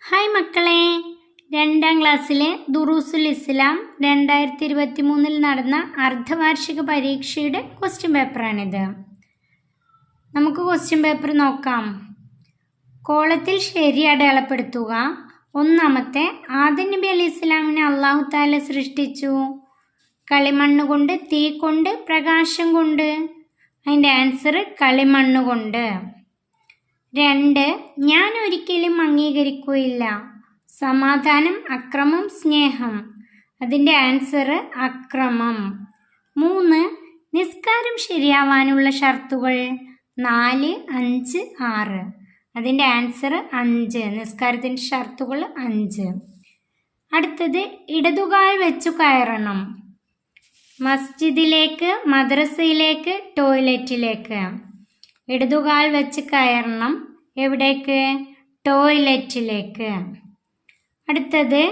Hi മക്കളെ, 2ാം ക്ലാസ്സിലെ ദുറൂസുൽ ഇസ്ലാം 2023 നടന്ന അർദ്ധവാർഷിക പരീക്ഷയുടെ ക്വസ്റ്റ്യൻ പേപ്പറാണിത്. നമുക്ക് ക്വസ്റ്റ്യൻ പേപ്പർ നോക്കാം. കോളത്തിൽ ശരി അടയാളപ്പെടുത്തുക. ഒന്നാമത്തെ, ആദം നബി അലൈഹി ഇസ്ലാമിനെ അള്ളാഹു താല സൃഷ്ടിച്ചു കളിമണ്ണ് കൊണ്ട്, തീ കൊണ്ട്, പ്രകാശം കൊണ്ട്. അതിൻ്റെ ആൻസർ കളിമണ്ണ് കൊണ്ട്. 2, ഞാൻ ഒരിക്കലും അംഗീകരിക്കുകയില്ല സമാധാനം, അക്രമം, സ്നേഹം. അതിൻ്റെ ആൻസർ അക്രമം. 3, നിസ്കാരം ശരിയാവാനുള്ള ഷർത്തുകൾ 4, 5, 6. അതിൻ്റെ ആൻസർ 5. നിസ്കാരത്തിൻ്റെ ഷർത്തുകൾ 5. അടുത്തത്, ഇടതുകാൽ വെച്ചു കയറണം. മസ്ജിദിലേക്ക്, മദ്രസയിലേക്ക്, ടോയ്ലറ്റിലേക്ക്. ഇടതുകാൽ വെച്ച് കയറണം. എവിടേക്ക്? ടോയ്ലറ്റിലേക്ക്. അടുത്തത്,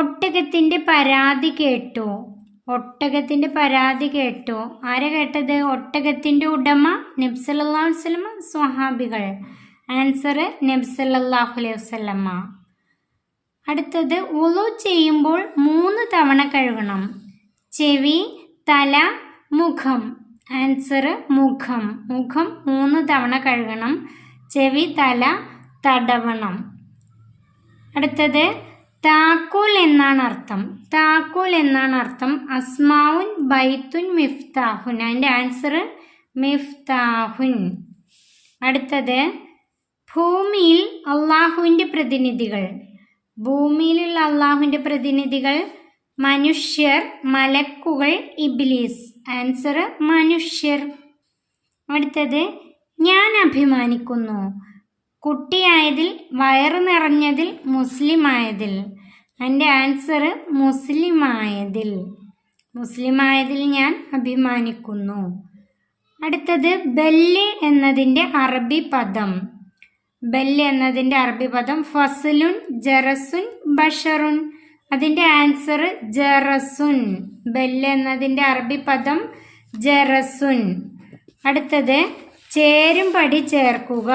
ഒട്ടകത്തിൻ്റെ പരാതി കേട്ടു. ഒട്ടകത്തിൻ്റെ പരാതി കേട്ടു. ആരാ കേട്ടത്? ഒട്ടകത്തിൻ്റെ ഉടമ, നബി സല്ലല്ലാഹു അലൈഹി വസല്ലമ, സ്വഹാബികൾ. ആൻസർ നബി സല്ലല്ലാഹു അലൈഹി വസല്ലമ. അടുത്തത്, വുളു ചെയ്യുമ്പോൾ 3 തവണ കഴുകണം. ചെവി, തല, മുഖം. ആൻസർ മുഖം. മുഖം 3 തവണ കഴുകണം. ചെവി, തല തടവണം. അടുത്തത്, താക്കോൽ എന്നാണ് അർത്ഥം. താക്കോൽ എന്നാണ് അർത്ഥം. അസ്മാഉൻ, ബൈത്തുൻ, മിഫ്താഹുൻ. അതിൻ്റെ ആൻസർ മിഫ്താഹുൻ. അടുത്തത്, ഭൂമിയിൽ അള്ളാഹുവിൻ്റെ പ്രതിനിധികൾ. ഭൂമിയിലുള്ള അള്ളാഹുവിൻ്റെ പ്രതിനിധികൾ മനുഷ്യർ, മലക്കുകൾ, ഇബ്ലീസ്. ആൻസർ മനുഷ്യർ. അടുത്തത്, ഞാൻ അഭിമാനിക്കുന്നു കുട്ടിയായതിൽ, വയറ് നിറഞ്ഞതിൽ, മുസ്ലിമായതിൽ. എൻ്റെ ആൻസർ മുസ്ലിമായതിൽ. മുസ്ലിമായതിൽ ഞാൻ അഭിമാനിക്കുന്നു. അടുത്തത്, ബല്ല് എന്നതിൻ്റെ അറബി പദം. ബല്ല് എന്നതിൻ്റെ അറബി പദം ഫസ്ലുൻ, ജറസുൻ, ബഷറുൻ. അതിൻ്റെ ആൻസർ ജറസുൻ. ബല്ല് എന്നതിൻ്റെ അറബി പദം ജറസുൻ. അടുത്തത്, ചേരും പടി ചേർക്കുക.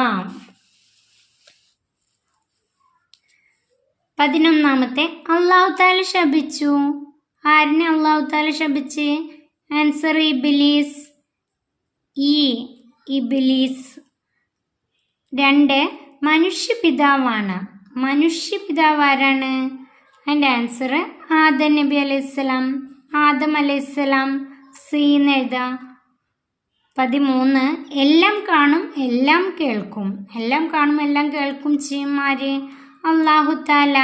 11, അള്ളാഹു താല ശപിച്ചു. ആരിനെ അള്ളാഹു താല ശപിച്ച്? ആൻസർ ഇബ്ലീസ്. ഇബ്ലീസ്. 2, മനുഷ്യപിതാവാണ്. മനുഷ്യപിതാവ് ആരാണ്? അതിൻ്റെ ആൻസർ ആദം നബി അലൈഹിസ്സലാം. ആദം അലൈഹിസ്സലാം. സി എന്ന് എഴുതാം. 13, എല്ലാം കാണും, എല്ലാം കേൾക്കും. എല്ലാം കാണും, എല്ലാം കേൾക്കും ചെയ്യും ആര്? അള്ളാഹു താല.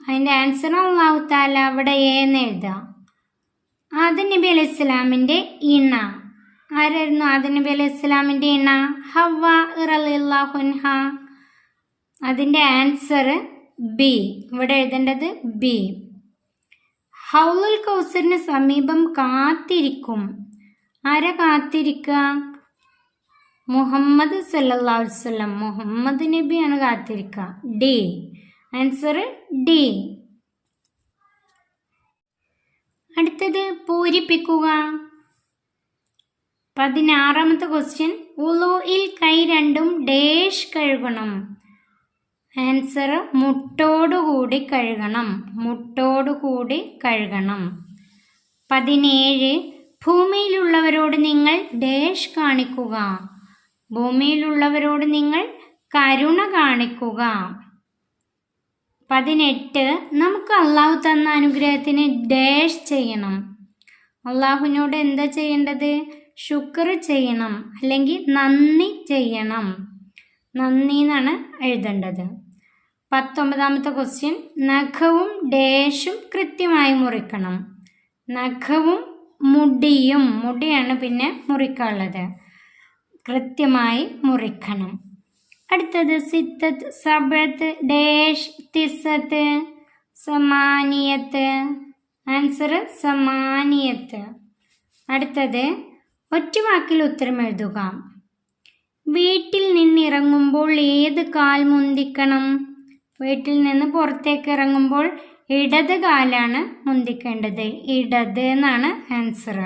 അതിൻ്റെ ആൻസർ അള്ളാഹു താല. അവിടെ എന്ന് എഴുതാം. ആദം നബി അലൈഹി ഇസ്ലാമിൻ്റെ ഇണ ആരായിരുന്നു? ആദം നബി അലൈഹി ഇസ്ലാമിൻ്റെ ഇണ ഹവ്വ റളിയല്ലാഹു അൻഹ. അതിൻ്റെ ആൻസർ ബി. ഇവിടെ എഴുതേണ്ടത് ബി. ഹൗലുൽ കൗസറിന് സമീപം കാത്തിരിക്കും. ആരാ കാത്തിരിക്കുക? മുഹമ്മദ് സല്ലല്ലാഹു അലൈഹി വസല്ലം. മുഹമ്മദ് നബിയാണ് കാത്തിരിക്കുക. ഡി. Answer D. അടുത്തത്, പൂരിപ്പിക്കുക. 16ാമത്തെ ക്വസ്റ്റ്യൻ, വുളുഇൽ കൈ രണ്ടും ഡേഷ് കഴുകണം. ആൻസർ മുട്ടോടുകൂടി കഴുകണം. മുട്ടോടുകൂടി കഴുകണം. 17, ഭൂമിയിലുള്ളവരോട് നിങ്ങൾ ഡേഷ് കാണിക്കുക. ഭൂമിയിലുള്ളവരോട് നിങ്ങൾ കരുണ കാണിക്കുക. 18, നമുക്ക് അള്ളാഹു തന്ന അനുഗ്രഹത്തിന് ഡേഷ് ചെയ്യണം. അള്ളാഹുവിനോട് എന്താ ചെയ്യേണ്ടത്? ശുക്ർ ചെയ്യണം, അല്ലെങ്കിൽ നന്ദി ചെയ്യണം. നന്ദി എന്നാണ് എഴുതേണ്ടത്. 19ാമത്തെ ക്വസ്റ്റ്യൻ, നഖവും ഡേഷും കൃത്യമായി മുറിക്കണം. നഖവും മുടിയും, മുടിയാണ് പിന്നെ മുറിക്കാനുള്ളത്, കൃത്യമായി മുറിക്കണം. അടുത്തത്, സിത്തത്ത്, സബത്ത്, ഡേഷ്, തിസത്ത്, സമാനിയത്ത്. ആൻസർ സമാനിയത്ത്. അടുത്തത്, ഒറ്റവാക്കിൽ ഉത്തരം എഴുതുക. വീട്ടിൽ നിന്നിറങ്ങുമ്പോൾ ഏത് കാൽ മുന്തിക്കണം? വീട്ടിൽ നിന്ന് പുറത്തേക്ക് ഇറങ്ങുമ്പോൾ ഇടത് കാലാണ് മുന്തിക്കേണ്ടത്. ഇടത് എന്നാണ് ആൻസർ.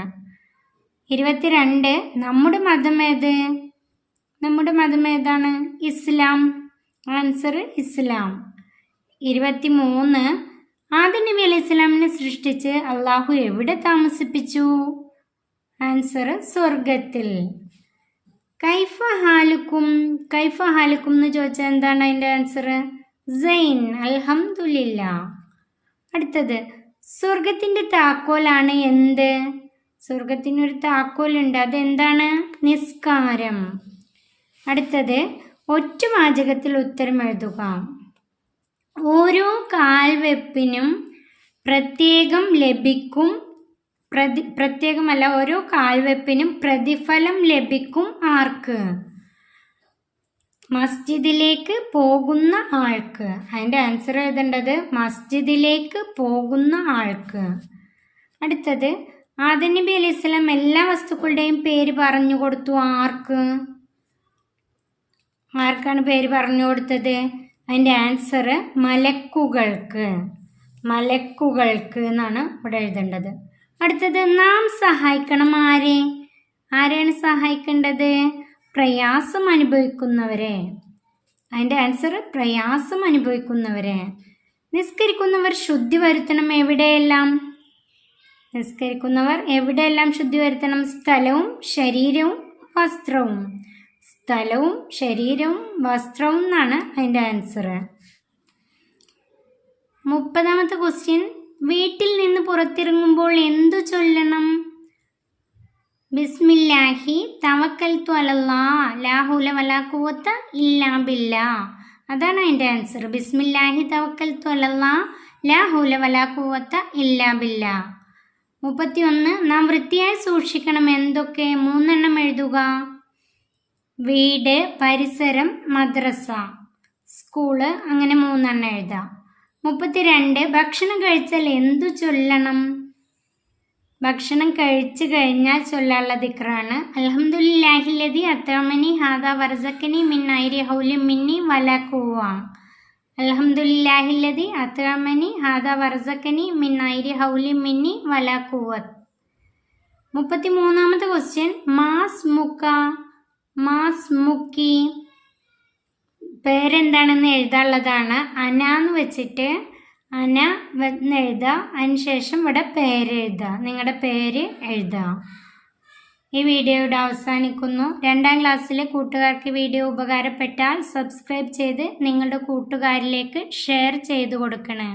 22, നമ്മുടെ മതം ഏത്? നമ്മുടെ മതം ഏതാണ്? ഇസ്ലാം. ആൻസർ ഇസ്ലാം. 23 ആദം നബി അലൈഹി സ്വലാമിനെ സൃഷ്ടിച്ച് അള്ളാഹു എവിടെ താമസിപ്പിച്ചു? ആൻസർ സ്വർഗത്തിൽ. കൈഫ ഹാലുക്കും എന്ന് ചോദിച്ചാൽ എന്താണ് അതിൻ്റെ ആൻസർ? സൈൻ, അൽഹംദുലില്ലാ. അടുത്തത്, സ്വർഗത്തിൻ്റെ താക്കോലാണ് എന്ത്? സ്വർഗത്തിനൊരു താക്കോലുണ്ട്, അതെന്താണ്? നിസ്കാരം. അടുത്തത്, ഒറ്റ വാചകത്തിൽ ഉത്തരം എഴുതുക. ഓരോ കാൽവെപ്പിനും പ്രത്യേകം ലഭിക്കും, ഓരോ കാൽവെപ്പിനും പ്രതിഫലം ലഭിക്കും ആർക്ക്? മസ്ജിദിലേക്ക് പോകുന്ന ആൾക്ക്. അതിൻ്റെ ആൻസർ എഴുതേണ്ടത് മസ്ജിദിലേക്ക് പോകുന്ന ആൾക്ക്. അടുത്തത്, ആദം നബി അലൈഹി സ്വലാം എല്ലാ വസ്തുക്കളുടെയും പേര് പറഞ്ഞു കൊടുത്തു ആർക്ക്? ആർക്കാണ് പേര് പറഞ്ഞു കൊടുത്തത്? അതിൻ്റെ ആൻസർ മലക്കുകൾക്ക് എന്നാണ് ഇവിടെ എഴുതേണ്ടത്. അടുത്തത്, നാം സഹായിക്കണം ആരെ? ആരെയാണ് സഹായിക്കേണ്ടത്? പ്രയാസം അനുഭവിക്കുന്നവരെ. അതിൻ്റെ ആൻസർ പ്രയാസം അനുഭവിക്കുന്നവരെ. നിസ്കരിക്കുന്നവർ ശുദ്ധി വരുത്തണം എവിടെയെല്ലാം? നിസ്കരിക്കുന്നവർ എവിടെയെല്ലാം ശുദ്ധി വരുത്തണം? സ്ഥലവും ശരീരവും വസ്ത്രവും. സ്ഥലവും ശരീരവും വസ്ത്രവും എന്നാണ് അതിൻ്റെ ആൻസർ. 30ാമത്തെ ക്വസ്റ്റ്യൻ, വീട്ടിൽ നിന്ന് പുറത്തിറങ്ങുമ്പോൾ എന്തു ചൊല്ലണം? ബിസ്മില്ലാഹി തവക്കൽതു അലല്ലാഹ് ലാ ഹൗല വലാ ഖുവത ഇല്ലാ ബില്ലാഹ്. അതാണ് അതിൻ്റെ ആൻസർ. ബിസ്മില്ലാഹി തവക്കൽതു അലല്ലാഹ് ലാ ഹൗല വലാ ഖുവത ഇല്ലാ ബില്ലാഹ്. 31, നാം വൃത്തിയായി സൂക്ഷിക്കണം എന്തൊക്കെ? 3 എണ്ണം എഴുതുക. വീട്, പരിസരം, മദ്രസ, സ്കൂള്, അങ്ങനെ 3 എണ്ണം എഴുതാം. 32, ഭക്ഷണം കഴിച്ചാൽ എന്തു ചൊല്ലണം? ഭക്ഷണം കഴിച്ചു കഴിഞ്ഞാൽ ചൊല്ലാനുള്ള ദിക്റാണ് അൽഹംദുലില്ലാഹില്ലദി അത്അമനി ഹാദാ വറസഖനി മിൻ ഐരി ഹൗലി മിന്നി വലാ ഖുവ. അൽഹംദുലില്ലാഹില്ലദി അത്അമനി ഹാദാ വറസഖനി മിൻ ഐരി ഹൗലി മിന്നി വലാ ഖുവത്ത്. 33ാമത്തെ ക്വസ്റ്റ്യൻ, മാസ് മുക്കി പേരെന്താണെന്ന് എഴുതാനുള്ളതാണ്. അന എന്ന് വെച്ചിട്ട് അന എന്ന് എഴുതുക. അതിനുശേഷം ഇവിടെ പേര് എഴുതുക, നിങ്ങളുടെ പേര് എഴുതുക. ഈ വീഡിയോ ഇവിടെ അവസാനിക്കുന്നു. 2ാം ക്ലാസ്സിലെ കൂട്ടുകാർക്ക് വീഡിയോ ഉപകാരപ്പെട്ടാൽ സബ്സ്ക്രൈബ് ചെയ്ത് നിങ്ങളുടെ കൂട്ടുകാരിലേക്ക് ഷെയർ ചെയ്ത് കൊടുക്കണേ.